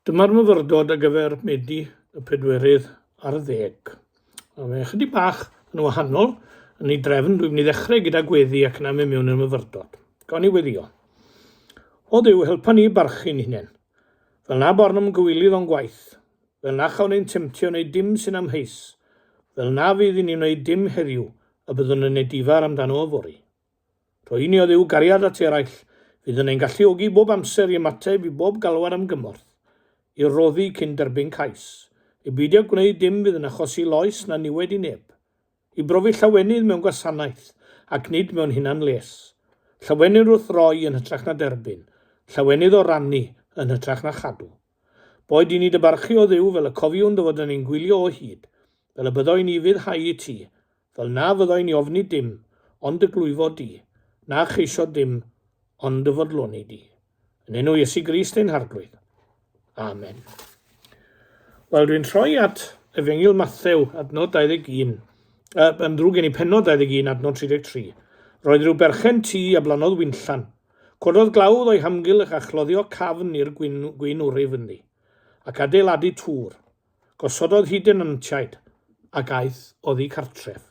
Dyma'r myfyrdod ar gyfer Medi y 4 ar 10. Mae chydig bach yn wahanol yn ei drefn. Dwi'n mynd i ddechrau gyda gweddi ac yna mewn i'r myfyrdod. Gawn ni weddio. O Dduw, helpa ni barchu'n hunain. Fel na Barnum gywilydd o'n gwaith. Fel na chawn ni'n temtio wneud dim sy'n amheus. Fel na fydd ni'n wneud dim heddiw a byddwn yn edifar amdano o fori. Rwy ni o Dduw gariad at eraill, fydd yn ein galluogi bob amser i ymateb i bob galwad am gymorth, i roddi cyn derbyn cais, i beidio gwneud dim fydd yn achosi loes na niwed i neb, i brofi llawenydd mewn gwasanaeth ac nid mewn hunan les, llawenydd wrth roi yn hytrach na derbyn, llawenydd o rannu yn hytrach na chadw. Boed i ni dybarchu o Dduw fel y cofiwn dy fod yn ein gwylio o hyd, fel y byddoi ni fyddhau i ti, fel na fyddoi ni ofni dim, ond y glwyfo di, na cheisio dim, ond y fodloni di. Yn enw Iesu Grist ein harglwydd. Amen. Wel, dwi'n troi at Efengyl Mathew, adnod 21, yn ddrwg gen i pennod 21, adnod 33. Roedd rhyw berchen tŷ a Plannu Gwinllan. Cododd glawdd o'i hamgylch a chloddio cafn i'r gweinwryf ynddi, ac adeiladu tŵr. Gosododd hyd yn antiaid, ac aeth oddi cartref.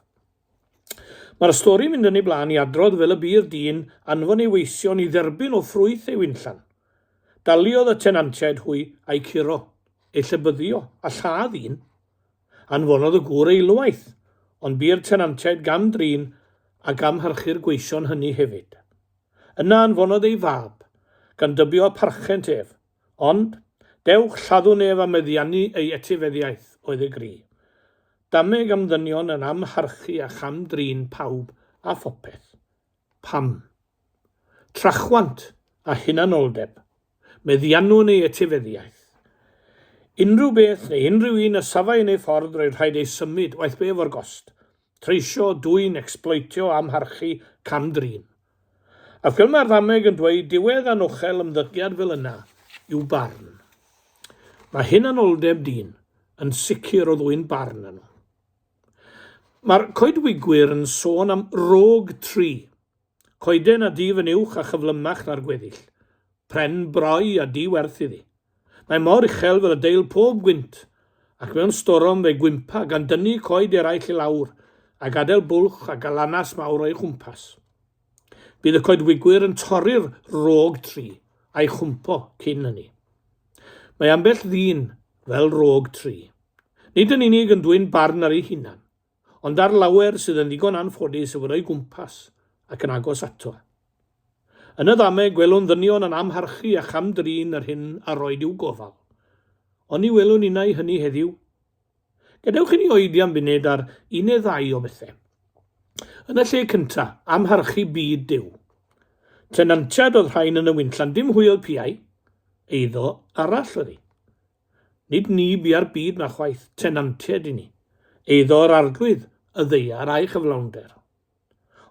Mae'r stori mynd yn ei blaen i adrodd fel y bydd dyn anfon ei weision i dderbyn o ffrwyth ei wynllan. Daliodd y tenantiaid hwy a'i curo, ei llybyddio a lladd un. Anfonodd y gŵr eilwaith, ond by'r tenantiaid gam drin a gam harchu'r gweision hynny hefyd. Yna anfonodd ei fab, gan dybio parchent ef, ond dewch lladdwn ef a meddiannu ei etifeddiaeth oedd y gri. Dameg am dynion yn amharchu a chamdrin pawb a phopeth. Pam? Trachwant a hunanoldeb, meddiannwn ei etifeddiaeth. Unrhyw beth neu unrhyw un y safai yn ei ffordd roedd rhaid ei symud waith bef o'r gost. Treisio, dwy'n, exploitio, amharchu, camdrin. A fel mae'r ddameg yn dweud, diwedd anochel ymddygiad fel yna yw barn. Mae hunanoldeb dyn yn sicr o ddwy'n barn yno. Mae'r coedwigwyr yn sôn am rog tri, coeden a di yn uwch a chyflymach na'r gweddill, pren broi a di werth iddi. Mae mor uchel fel y deil pob gwynt, ac mewn storom fe gwympa gan dynnu coed eraill i lawr, a gadael bwlch a galanas mawr o'i chwmpas. Bydd y coedwigwyr yn torri'r rog tri a'i chwmpo cyn hynny. Mae ambell ddyn fel rog tri. Nid yn unig yn dwy'n barn ar ei hunan, ond ar lawer sydd yn ddigon anffodus efo o'i gwmpas ac yn agos ato. Yn y ddameg gwelwn ddynion yn amharchu a chamdrin yr hyn a roed i'w gofal. Ond ni welwn unau hynny heddiw. Gadewch i ni oedi am funud ar un neu ddau o bethau. Yn y lle cyntaf, amharchu byd Duw. Tenantiad oedd rhain yn y wynllan dim hwy oedd piau, eiddo arall oedd hi. Nid ni bia'r byd na chwaith, tenantiad i ni. Eiddo'r arglwydd, y ddeiar a'i chyflawnder.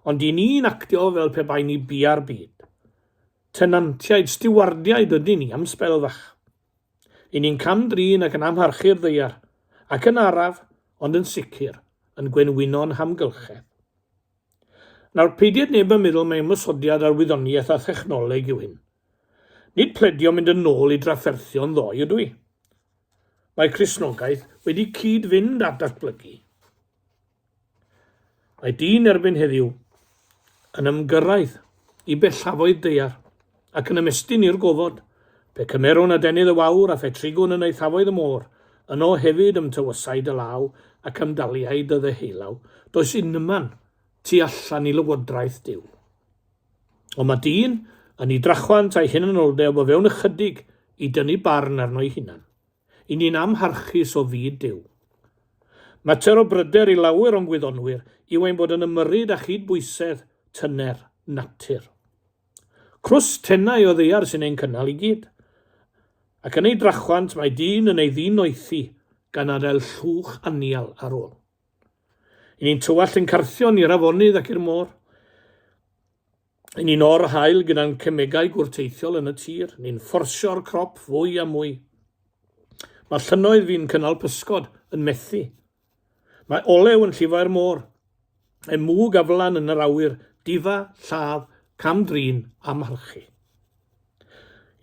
Ond i ni'n actio fel pe bai ni bia'r byd. Tenantiaid, stiwardiaid ydy ni am sbel fach. I ni'n camdrin ac yn amharchu'r ddeiar, ac yn araf, ond yn sicr, yn gwenwyno'n hamgylchedd. Nawr, peidiad neb yn meddwl mae ymwysodiad ar wyddoniaeth a thechnoleg yw hyn. Nid pledio mynd yn ôl i drafferthio'n ddoe ydw i. Mae Cristnogaeth wedi cyd-fynd at datblygu. Mae dyn erbyn heddiw yn ymgyrraedd i bellafoedd deiar ac yn ymestyn i'r gofod, pe cymerwn y denydd y wawr a phetrigwn yn eithafoedd y môr, yno hefyd ymtywysau dy law ac ymdaliaid y ddehelaw, does unman tu allan i lywodraeth Duw. Ond mae dyn yn ei drachwant a'i hunanoldeb o fewn ychydig i dynnu barn arno'i hunan. I ni'n amharchus o fyd Duw. Mater o bryder i lawer o'n gwyddonwyr yw ein bod yn ymyrryd a chydbwysedd tyner natur. Crws tennau o ddeiar sy'n ein cynnal i gyd. Ac yn ei drachwant mae dyn yn ei ddinoethi gan adael llwch anial ar ôl. I ni'n tywall yn carthion i'r afonydd ac i'r môr. I ni'n o'r hael gyda'n cemegau gwrteithiol yn y tir. Ni'n fforsio'r crop fwy a mwy. Mae llynoedd fi'n cynnal pysgod yn methu. Mae olew yn llifo'r môr. Mae mwg aflan yn yr awyr, difa, lladd, camdrin, amharchu.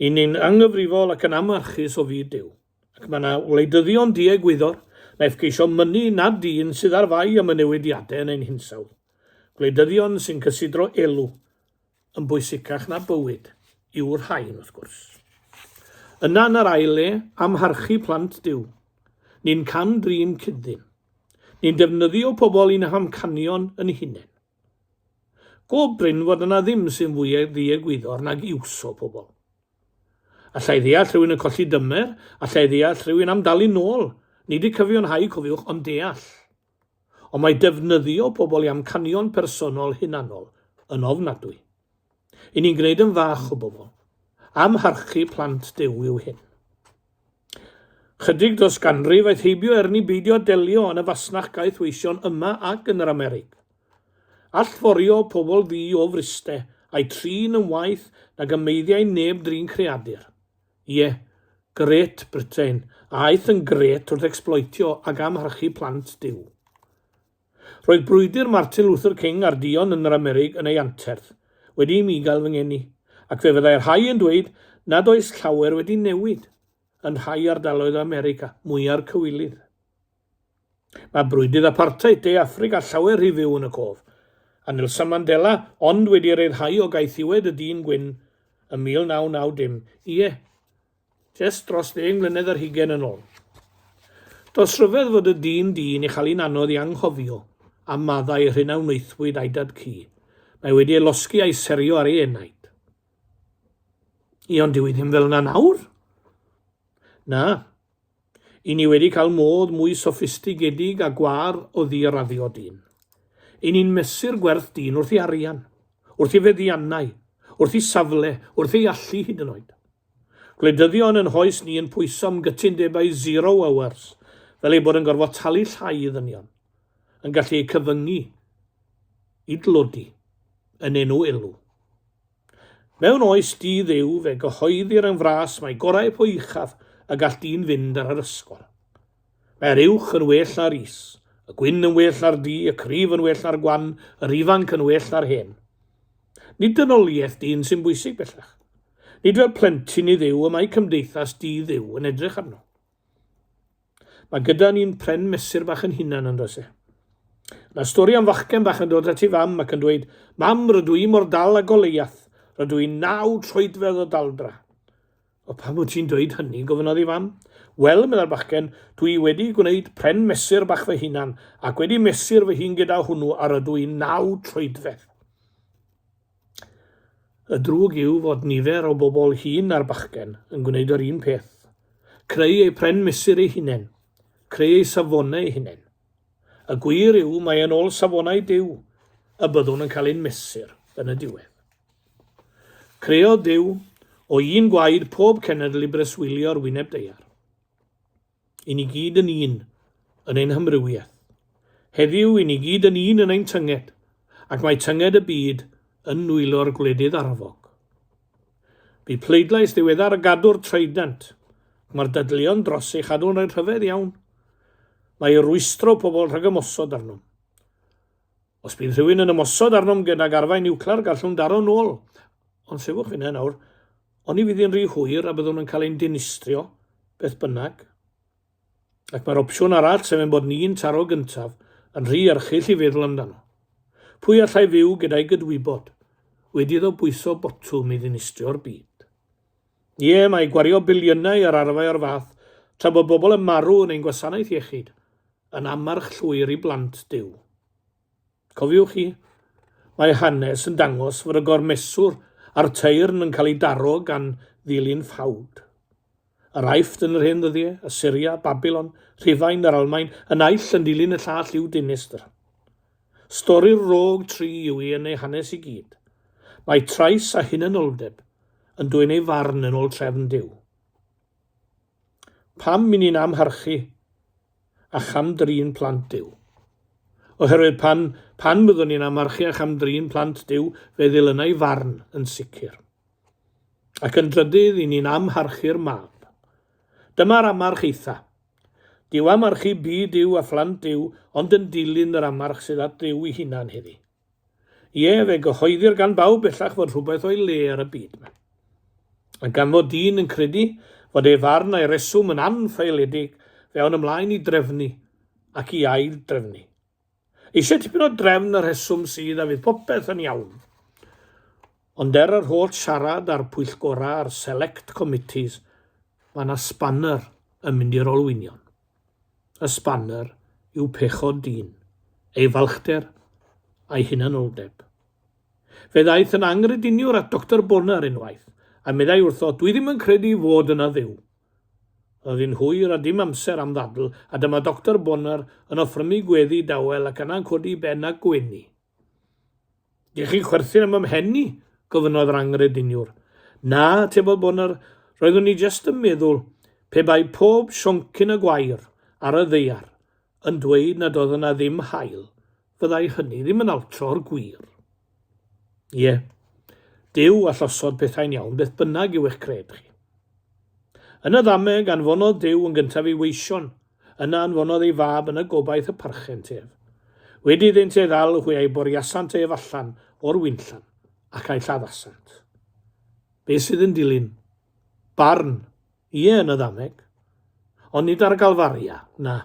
I ni'n anghyfrifol ac yn amarchus o fyd Duw. Ac mae yna wleidyddion diegwyddor naeth geisio mynnu nad dyn sydd ar fai am y newidiadau yn ein hinsawdd. Gwleidyddion sy'n cysidro elw yn bwysicach na bywyd yw'r rhain wrth gwrs. Yna yn yr aile amharchu plant Duw. Ni'n camdrin cyddyn. Ni'n defnyddio pobl i'n hamcanion yn hunain. Gob bryn fod yna ddim sy'n fwy ddiegwyddor nag iwso pobl. Allai ddeall rhywun yn colli dymer, allai ddeall rhywun am dalu nôl, nid i cyfiawnhau cofiwch ond deall. Ond mae defnyddio pobl i amcanion personol hunanol yn ofnadwy. I ni'n gwneud yn fach o bobl. Amharchu plant Duw yw hyn. Chydig dros ganrif aeth heibio erni beidio delio yn y fasnach gaeth weision yma ac yn yr Amerig. Allforio pobl ddi o friste a'i trin yn waith nag ymmeiddiau neb drin creadur. Ie, Gret Britain, a aeth yn gret wrth exploitio ag amharchu plant Duw. Roedd brwydr Martin Luther King ar dion yn yr Amerig yn ei anterth, wedi migael fy ngeni, ac fe fyddai'r rhai yn dweud nad oes llawer wedi newid yn rhai ardaloedd America, mwyaf cywilydd. Mae brwydydd apartheid De Affrica llawer rhy fyw yn y cof, a Nelson Mandela ond wedi ryddhau o gaethiwed y dyn gwyn yn 1990. Ie, jyst dros 10 mlynedd ar hugain yn ôl. Does rhyfedd fod y dyn i chael ei anodd i anghofio am maddau rhynawneithwyd a'i dad cu. Mae wedi ei losgu a'i serio ar ei enaid. Ond dyw i ddim fel yna nawr? Na. I ni wedi cael modd mwy soffistigedig a gwar o ddiraddio dyn. I ni'n mesur gwerth dyn wrth ei arian, wrth ei feddiannau, wrth ei safle, wrth ei allu hyd yn oed. Gwleidyddion yn hoes ni yn pwyso am gytundebau 0 hours, fel ei bod yn gorfod talu llai i ddynion, yn gallu ei cyfyngu i dlodi yn enw elw. Mewn oes di ddew fe gyhoeddir yn fras mae gorau po uchaf a gall dyn fynd ar yr ysgol. Mae'r uwch yn well na'r is, y gwyn yn well na'r di, y cryf yn well na'r gwan, yr ifanc yn well na'r hen. Nid dynoliaeth dyn sy'n bwysig bellach. Nid fel plentyn i ddew y mae cymdeithas di ddew yn edrych arno. Mae gyda ni'n pren mesur bach yn hunan yn does e. Yna stori am fachgen bach yn dod at ei fam ac yn dweud, Mam, rydw i mor dal a goleiath, rydw i 9 troedfedd o daldra. O pam wyt ti'n dweud hynny, gofynodd ei fam? Wel, medda'r bachgen, dwi wedi gwneud pren mesur bach fy hunan ac wedi mesur fy hun gyda hwnnw a rydw i 9 troedfedd. Y drwg yw fod nifer o bobl hŷn a'r bachgen yn gwneud yr un peth. Creu ei pren mesur ei hunain, creu ei safonau ei hunain. Y gwir yw mae yn ôl safonau Duw, y byddwn yn cael ein mesur yn y diwedd. Creo Duw o un gwaed pob cenedl i breswylio'r wyneb deiar. I ni gyd yn un yn ein hymrywiaeth. Heddiw i ni gyd yn un yn ein tynged, ac mae tynged y byd yn nwylo'r gwledydd arfog. Bu pleidlais ddiweddar y gadw'r treidant. Mae'r dydleon dros ei chadw'n rhaid rhyfedd iawn. Mae rwystro pobl rhag ymosod arnom. Os bydd rhywun yn ymosod arnom gyda garfau niwclar gallwn daro nôl. Ond sefwch yna nawr, ond i fydd yn rhy hwyr a byddwn yn cael ein dinistrio, beth bynnag. Ac mae'r opsiwn arall sef yn bod ni'n taro gyntaf yn rhy erchyll i feddwl amdano. Pwy allai fyw gyda'i gydwybod, wedi iddo bwyso botwm i ddinistrio'r byd. Ie, mae gwario biliynau ar arfau o'r fath, tra bod bobl yn marw yn ein gwasanaeth iechyd, yn amarch llwyr i blant Duw. Cofiwch chi, mae hanes yn dangos fod y gormeswr a'r teirn yn cael ei daro gan ddilyn ffawd. Yr Aifft yn yr hen ddyddiau, Assyria, Babylon, Rhufain a'r Almain, yn aill yn dilyn y llall i'w dinistr. Stori'r rog tri yw i yn ei hanes i gyd. Mae trais a hunanoldeb yn dwyn ei farn yn ôl trefn Duw. Pam mi ni'n amharchu a chamdrin plant Duw? Oherwydd pan byddwn ni'n amharchu a chamdrin plant Duw, fe ddilynau farn yn sicr. Ac yn drydydd i ni'n amharchu'r mab. Dyma'r amarch eitha. Dyw amarchu byd Duw a phlant Duw, ond yn dilyn yr amarch sydd at Duw i hunan heddi. Ie, fe gyhoeddir gan bawb bellach fod rhywbeth o'i le ar y byd yma. A gan fod dyn yn credu fod ei farn a'i reswm yn anffeiledig fewn ymlaen i drefnu ac i ail drefnu. Eisiau tipyn o drefn y reswm sydd a fydd popeth yn iawn. Ond yr holl siarad a'r pwyllgora a'r select committees, mae yna spanner yn mynd i'r olwynion. Y spanner yw pechod dyn, ei falchder a'i hunanoldeb. Fe ddaeth yn angrediniwr at Dr Bonner unwaith, a meddai wrtho, dwi ddim yn credu fod yna ddiw. Oedd hi'n hwyr a dim amser am ddadl, a dyma Dr Bonner yn offrymu gweddi dawel ac yna'n codi ben a gwenu. Ydych chi'n chwerthin am ymhenni, gofynodd yr angrediniwr. Na, tebod Bonner, roeddwn ni jyst yn meddwl pe bai pob sioncyn y gwair ar y ddeiar yn dweud nad oedd yna ddim hael, fyddai hynny ddim yn altro'r gwir. Ie, Duw a llosod pethau'n iawn, beth bynnag yw eich cred chi. Yn y ddameg anfonodd Duw yn gyntaf i weision, yna anfonodd ei fab yn y gobaith y parchent ef. Wedi iddynt ei ddal hwy ei boriasant ef allan o'r wynllan ac a'i lladdasant. Be sydd yn dilyn? Barn, ie yn y ddameg, ond nid ar galfaria, na.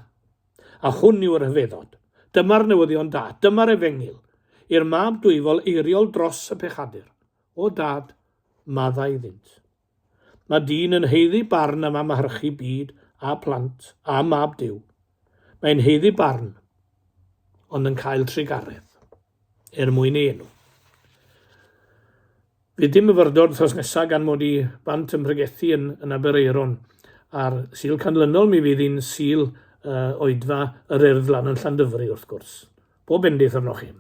A hwn yw'r hyfeddod. Dyma'r newyddion da, dyma'r efengil, i'r mab dwyfol eiriol dros y pechadur. O dad, maddau iddynt. Mae dyn yn heiddi barn am amharchu byd a plant a mab Duw. Mae'n heiddi barn, ond yn cael trigaredd, mwyn ei enw. Fydd dim myfyrdod wrthos nesaf gan mod i bant yn pregethu yn Abereiron a'r Sil Canlynol mi fydd hi'n sil oedfa yr Urdd lan yn Llandyfri wrth gwrs. Bob bendith arnoch chi.